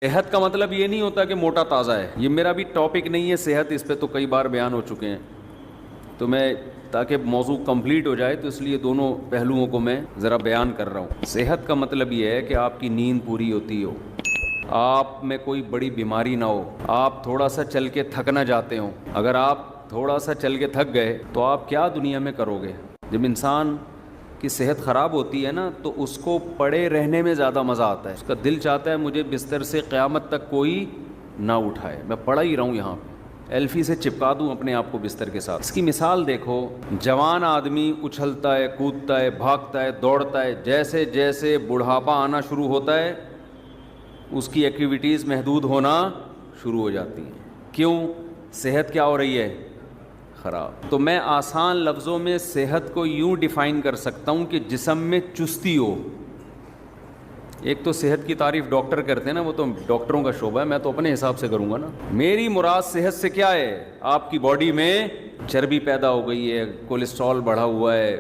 صحت کا مطلب یہ نہیں ہوتا کہ موٹا تازہ ہے. یہ میرا بھی ٹاپک نہیں ہے صحت، اس پہ تو کئی بار بیان ہو چکے ہیں. تو میں تاکہ موضوع کمپلیٹ ہو جائے تو اس لیے دونوں پہلوؤں کو میں ذرا بیان کر رہا ہوں. صحت کا مطلب یہ ہے کہ آپ کی نیند پوری ہوتی ہو، آپ میں کوئی بڑی بیماری نہ ہو، آپ تھوڑا سا چل کے تھک نہ جاتے ہوں. اگر آپ تھوڑا سا چل کے تھک گئے تو آپ کیا دنیا میں کرو گے؟ جب انسان کی صحت خراب ہوتی ہے نا تو اس کو پڑے رہنے میں زیادہ مزہ آتا ہے. اس کا دل چاہتا ہے مجھے بستر سے قیامت تک کوئی نہ اٹھائے، میں پڑا ہی رہوں یہاں پہ، ایلفی سے چپکا دوں اپنے آپ کو بستر کے ساتھ. اس کی مثال دیکھو، جوان آدمی اچھلتا ہے، کودتا ہے، بھاگتا ہے، دوڑتا ہے. جیسے جیسے بڑھاپا آنا شروع ہوتا ہے اس کی ایکٹیویٹیز محدود ہونا شروع ہو جاتی ہیں. کیوں؟ صحت کیا ہو رہی ہے؟ خراب. تو میں آسان لفظوں میں صحت کو یوں ڈیفائن کر سکتا ہوں کہ جسم میں چستی ہو. ایک تو صحت کی تعریف ڈاکٹر کرتے ہیں نا، وہ تو ڈاکٹروں کا شعبہ ہے، میں تو اپنے حساب سے کروں گا نا. میری مراد صحت سے کیا ہے؟ آپ کی باڈی میں چربی پیدا ہو گئی ہے، کولیسٹرول بڑھا ہوا ہے،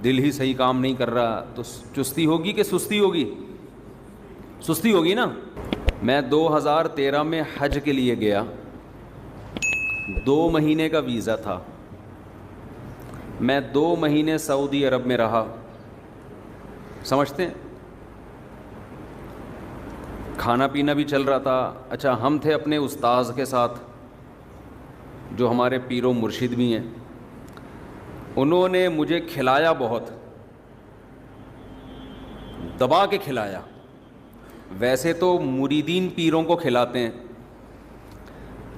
دل ہی صحیح کام نہیں کر رہا، تو چستی ہوگی کہ سستی ہوگی؟ سستی ہوگی نا. میں 2013 میں حج کے لیے گیا، 2 مہینے کا ویزا تھا. میں 2 مہینے سعودی عرب میں رہا. سمجھتے ہیں؟ کھانا پینا بھی چل رہا تھا. اچھا، ہم تھے اپنے استاذ کے ساتھ جو ہمارے پیر و مرشد بھی ہیں. انہوں نے مجھے کھلایا، بہت دبا کے کھلایا. ویسے تو مریدین پیروں کو کھلاتے ہیں،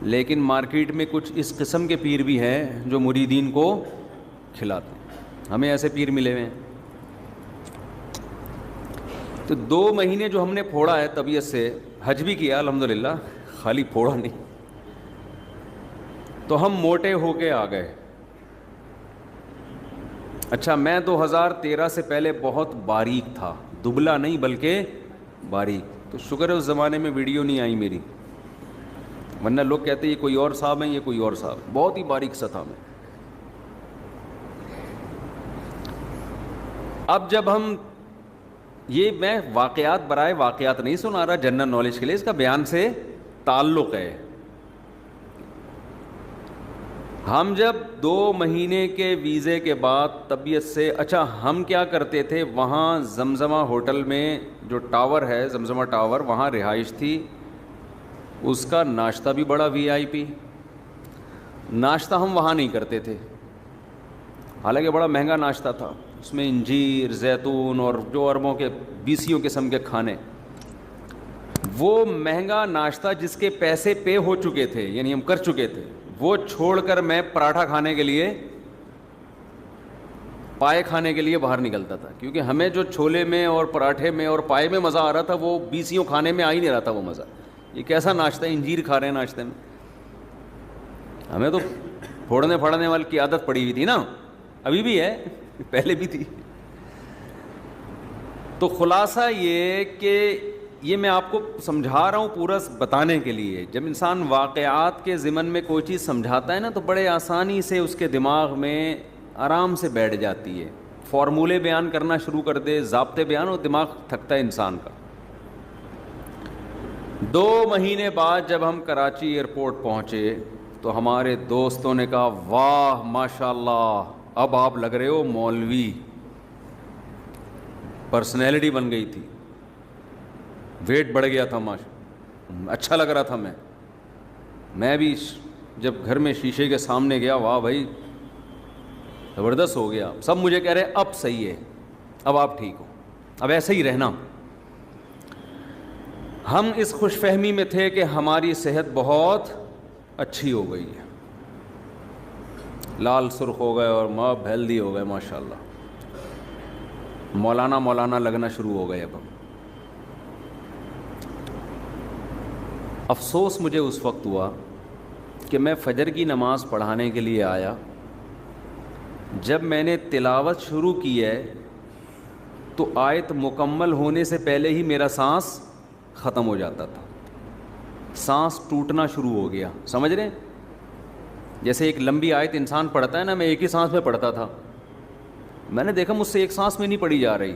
لیکن مارکیٹ میں کچھ اس قسم کے پیر بھی ہیں جو مریدین کو کھلاتے ہیں. ہمیں ایسے پیر ملے ہوئے ہیں. تو 2 مہینے جو ہم نے پھوڑا ہے طبیعت سے، حج بھی کیا الحمدللہ، خالی پھوڑا نہیں، تو ہم موٹے ہو کے آ گئے. اچھا، میں 2013 سے پہلے بہت باریک تھا، دبلا نہیں بلکہ باریک. تو شکر ہے اس زمانے میں ویڈیو نہیں آئی میری، ورنہ لوگ کہتے ہیں یہ کوئی اور صاحب ہیں، یہ کوئی اور صاحب. بہت ہی باریک سا تھا میں. اب جب ہم یہ، میں واقعات برائے واقعات نہیں سنا رہا، جنرل نالج کے لیے، اس کا بیان سے تعلق ہے. ہم جب 2 مہینے کے ویزے کے بعد طبیعت سے، اچھا ہم کیا کرتے تھے، وہاں زمزمہ ہوٹل میں جو ٹاور ہے، زمزمہ ٹاور، وہاں رہائش تھی. اس کا ناشتہ بھی بڑا VIP. ناشتہ ہم وہاں نہیں کرتے تھے، حالانکہ بڑا مہنگا ناشتہ تھا. اس میں انجیر، زیتون اور جو اربوں کے 20 قسم کے کھانے. وہ مہنگا ناشتہ جس کے پیسے پے ہو چکے تھے، یعنی ہم کر چکے تھے، وہ چھوڑ کر میں پراٹھا کھانے کے لیے، پائے کھانے کے لیے باہر نکلتا تھا. کیونکہ ہمیں جو چھولے میں اور پراٹھے میں اور پائے میں مزہ آ رہا تھا، وہ 20 کھانے میں آ ہی نہیں رہا تھا وہ مزہ. یہ کیسا ناشتہ ہے، انجیر کھا رہے ہیں ناشتے میں. ہمیں تو پھوڑنے پھاڑنے والی کی عادت پڑی ہوئی تھی نا، ابھی بھی ہے، پہلے بھی تھی. تو خلاصہ یہ کہ یہ میں آپ کو سمجھا رہا ہوں پورا بتانے کے لیے. جب انسان واقعات کے ضمن میں کوئی چیز سمجھاتا ہے نا تو بڑے آسانی سے اس کے دماغ میں آرام سے بیٹھ جاتی ہے. فارمولے بیان کرنا شروع کر دے، ضابطے بیان، اور دماغ تھکتا ہے انسان کا. 2 مہینے بعد جب ہم کراچی ایئرپورٹ پہنچے تو ہمارے دوستوں نے کہا واہ ماشاء اللہ، اب آپ لگ رہے ہو مولوی. پرسنالٹی بن گئی تھی، ویٹ بڑھ گیا تھا، اچھا لگ رہا تھا. میں بھی جب گھر میں شیشے کے سامنے گیا، واہ بھائی زبردست ہو گیا. سب مجھے کہہ رہے اب صحیح ہے، اب آپ ٹھیک ہو، اب ایسے ہی رہنا. ہم اس خوش فہمی میں تھے کہ ہماری صحت بہت اچھی ہو گئی ہے، لال سرخ ہو گئے اور ماب ہیلدی ہو گئے ماشاءاللہ، مولانا لگنا شروع ہو گئے. اب افسوس مجھے اس وقت ہوا کہ میں فجر کی نماز پڑھانے کے لیے آیا. جب میں نے تلاوت شروع کی ہے تو آیت مکمل ہونے سے پہلے ہی میرا سانس ختم ہو جاتا تھا، سانس ٹوٹنا شروع ہو گیا. سمجھ رہے ہیں؟ جیسے ایک لمبی آیت انسان پڑھتا ہے نا، میں ایک ہی سانس میں پڑھتا تھا، میں نے دیکھا مجھ سے ایک سانس میں نہیں پڑھی جا رہی.